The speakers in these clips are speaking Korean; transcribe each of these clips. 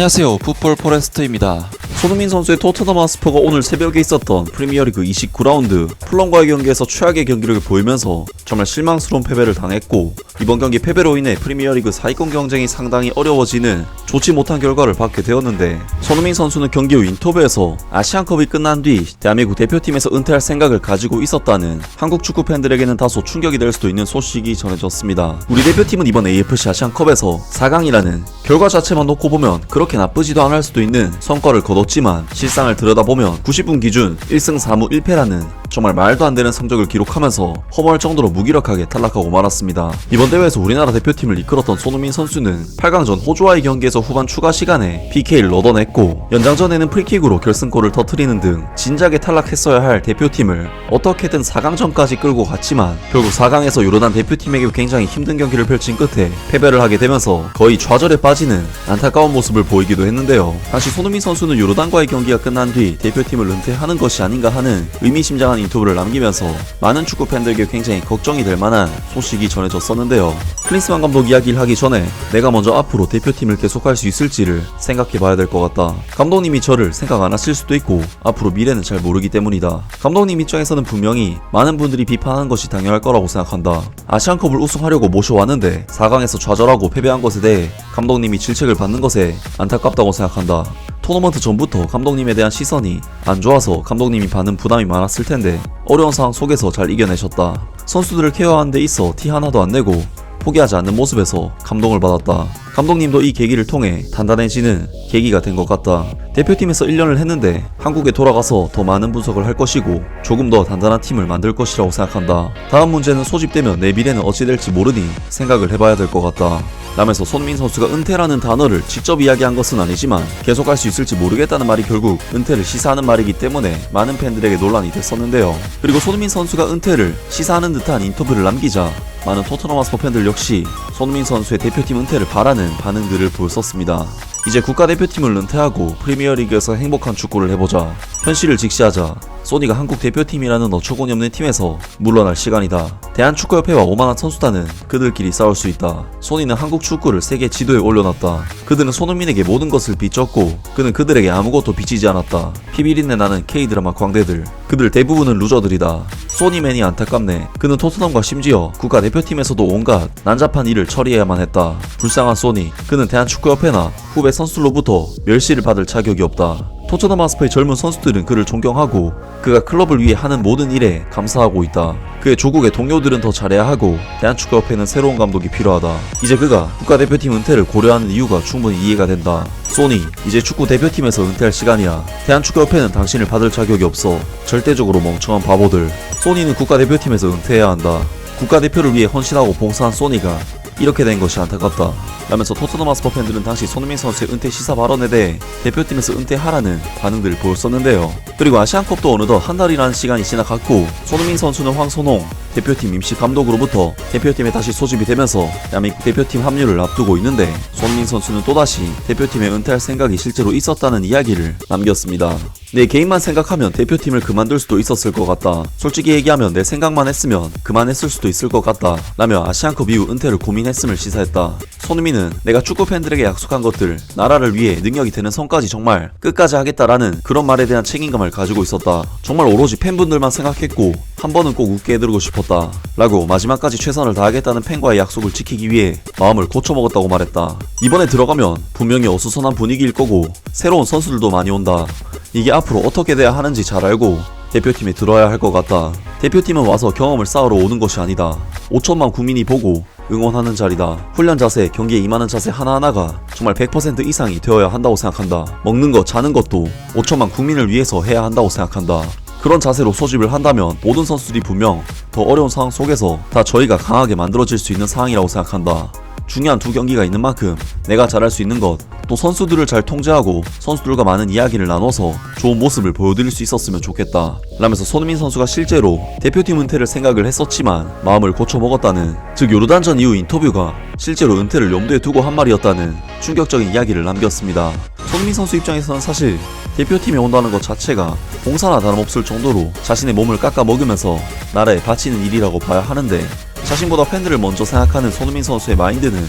안녕하세요, 풋볼 포레스트입니다. 손흥민 선수의 토트넘 하스퍼가 오늘 새벽에 있었던 프리미어리그 29라운드 풀럼과의 경기에서 최악의 경기력을 보이면서 정말 실망스러운 패배를 당했고, 이번 경기 패배로 인해 프리미어리그 4위권 경쟁이 상당히 어려워지는 좋지 못한 결과를 받게 되었는데, 손흥민 선수는 경기 후 인터뷰에서 아시안컵이 끝난 뒤 대한민국 대표팀에서 은퇴할 생각을 가지고 있었다는 한국 축구 팬들에게는 다소 충격이 될 수도 있는 소식이 전해졌습니다. 우리 대표팀은 이번 AFC 아시안컵에서 4강이라는 결과 자체만 놓고 보면 그렇게 나쁘지도 않을 수도 있는 성과를 거뒀지만, 실상을 들여다보면 90분 기준 1승 4무 1패라는 정말 말도 안 되는 성적을 기록하면서 허무할 정도로 무기력하게 탈락하고 말았습니다. 이번 대회에서 우리나라 대표팀을 이끌었던 손흥민 선수는 8강전 호주와의 경기에서 후반 추가 시간에 PK를 얻어냈고, 연장전에는 프리킥으로 결승골을 터뜨리는 등 진작에 탈락했어야 할 대표팀을 어떻게든 4강전까지 끌고 갔지만, 결국 4강에서 요르단 대표팀에게 굉장히 힘든 경기를 펼친 끝에 패배를 하게 되면서 거의 좌절에 빠지는 안타까운 모습을 보이기도 했는데요. 당시 손흥민 선수는 요르단과의 경기가 끝난 뒤 대표팀을 은퇴하는 것이 아닌가 하는 의미심장한 인터뷰를 남기면서 많은 축구 팬들에게 굉장히 걱정이 될 만한 소식이 전해졌었는데요. 클린스만 감독 이야기를 하기 전에 내가 먼저 앞으로 대표팀을 계속할 수 있을지를 생각해봐야 될 것 같다. 감독님이 저를 생각 안 하실 수도 있고 앞으로 미래는 잘 모르기 때문이다. 감독님 입장에서는 분명히 많은 분들이 비판하는 것이 당연할 거라고 생각한다. 아시안컵을 우승하려고 모셔왔는데 4강에서 좌절하고 패배한 것에 대해 감독님이 질책을 받는 것에 안타깝다고 생각한다. 토너먼트 전부터 감독님에 대한 시선이 안 좋아서 감독님이 받는 부담이 많았을 텐데 어려운 상황 속에서 잘 이겨내셨다. 선수들을 케어하는 데 있어 티 하나도 안 내고 포기하지 않는 모습에서 감동을 받았다. 감독님도 이 계기를 통해 단단해지는 계기가 된 것 같다. 대표팀에서 1년을 했는데 한국에 돌아가서 더 많은 분석을 할 것이고 조금 더 단단한 팀을 만들 것이라고 생각한다. 다음 문제는 소집되면 내 미래는 어찌 될지 모르니 생각을 해봐야 될 것 같다 라면서 손흥민 선수가 은퇴라는 단어를 직접 이야기한 것은 아니지만 계속할 수 있을지 모르겠다는 말이 결국 은퇴를 시사하는 말이기 때문에 많은 팬들에게 논란이 됐었는데요. 그리고 손흥민 선수가 은퇴를 시사하는 듯한 인터뷰를 남기자 많은 토트넘 하스퍼 팬들 역시 손흥민 선수의 대표팀 은퇴를 바라는 반응들을 보였었습니다. 이제 국가대표팀을 은퇴하고 프리미어리그에서 행복한 축구를 해보자. 현실을 직시하자. 소니가 한국 대표팀이라는 어처구니 없는 팀에서 물러날 시간이다. 대한축구협회와 오만한 선수단은 그들끼리 싸울 수 있다. 소니는 한국 축구를 세계 지도에 올려놨다. 그들은 손흥민에게 모든 것을 빚졌고 그는 그들에게 아무것도 빚지지 않았다. 피비린내 나는 K드라마 광대들. 그들 대부분은 루저들이다. 소니맨이 안타깝네. 그는 토트넘과 심지어 국가대표팀에서도 온갖 난잡한 일을 처리해야만 했다. 불쌍한 소니. 그는 대한축구협회나 후배 선수로부터 멸시를 받을 자격이 없다. 토트넘 하스퍼의 젊은 선수들은 그를 존경하고 그가 클럽을 위해 하는 모든 일에 감사하고 있다. 그의 조국의 동료들은 더 잘해야 하고 대한축구협회는 새로운 감독이 필요하다. 이제 그가 국가대표팀 은퇴를 고려하는 이유가 충분히 이해가 된다. 소니, 이제 축구 대표팀에서 은퇴할 시간이야. 대한축구협회는 당신을 받을 자격이 없어. 절대적으로 멍청한 바보들. 소니는 국가대표팀에서 은퇴해야 한다. 국가대표를 위해 헌신하고 봉사한 소니가 이렇게 된 것이 안타깝다 라면서 토트넘 하스퍼 팬들은 당시 손흥민 선수의 은퇴 시사 발언에 대해 대표팀에서 은퇴하라는 반응들을 보였었는데요. 그리고 아시안컵도 어느덧 한 달이라는 시간이 지나갔고 손흥민 선수는 황선홍 대표팀 임시 감독으로부터 대표팀에 다시 소집이 되면서 대한민국 대표팀 합류를 앞두고 있는데, 손흥민 선수는 또다시 대표팀에 은퇴할 생각이 실제로 있었다는 이야기를 남겼습니다. 내 개인만 생각하면 대표팀을 그만둘 수도 있었을 것 같다. 솔직히 얘기하면 내 생각만 했으면 그만했을 수도 있을 것 같다 라며 아시안컵 이후 은퇴를 고민했음을 시사했다. 손흥민은 내가 축구 팬들에게 약속한 것들, 나라를 위해 능력이 되는 선까지 정말 끝까지 하겠다라는 그런 말에 대한 책임감을 가지고 있었다. 정말 오로지 팬분들만 생각했고 한 번은 꼭 웃게 해드리고 싶었다 라고 마지막까지 최선을 다하겠다는 팬과의 약속을 지키기 위해 마음을 고쳐먹었다고 말했다. 이번에 들어가면 분명히 어수선한 분위기일 거고 새로운 선수들도 많이 온다. 이게 앞으로 어떻게 돼야 하는지 잘 알고 대표팀에 들어야 할 것 같다. 대표팀은 와서 경험을 쌓으러 오는 것이 아니다. 5천만 국민이 보고 응원하는 자리다. 훈련 자세, 경기에 임하는 자세 하나하나가 정말 100% 이상이 되어야 한다고 생각한다. 먹는 것, 자는 것도 5천만 국민을 위해서 해야 한다고 생각한다. 그런 자세로 소집을 한다면 모든 선수들이 분명 더 어려운 상황 속에서 다 저희가 강하게 만들어질 수 있는 상황이라고 생각한다. 중요한 두 경기가 있는 만큼 내가 잘할 수 있는 것, 또 선수들을 잘 통제하고 선수들과 많은 이야기를 나눠서 좋은 모습을 보여드릴 수 있었으면 좋겠다 라면서 손흥민 선수가 실제로 대표팀 은퇴를 생각을 했었지만 마음을 고쳐먹었다는, 즉 요르단전 이후 인터뷰가 실제로 은퇴를 염두에 두고 한 말이었다는 충격적인 이야기를 남겼습니다. 손흥민 선수 입장에서는 사실 대표팀에 온다는 것 자체가 봉사나 다름없을 정도로 자신의 몸을 깎아 먹으면서 나라에 바치는 일이라고 봐야 하는데, 자신보다 팬들을 먼저 생각하는 손흥민 선수의 마인드는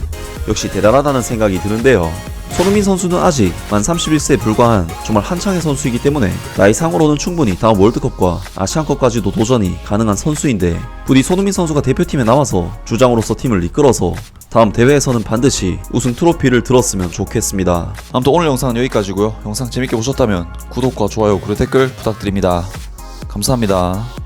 역시 대단하다는 생각이 드는데요. 손흥민 선수는 아직 만 31세에 불과한 정말 한창의 선수이기 때문에 나이상으로는 충분히 다음 월드컵과 아시안컵까지도 도전이 가능한 선수인데, 부디 손흥민 선수가 대표팀에 나와서 주장으로서 팀을 이끌어서 다음 대회에서는 반드시 우승 트로피를 들었으면 좋겠습니다. 아무튼 오늘 영상은 여기까지고요. 영상 재밌게 보셨다면 구독과 좋아요 그리고 댓글 부탁드립니다. 감사합니다.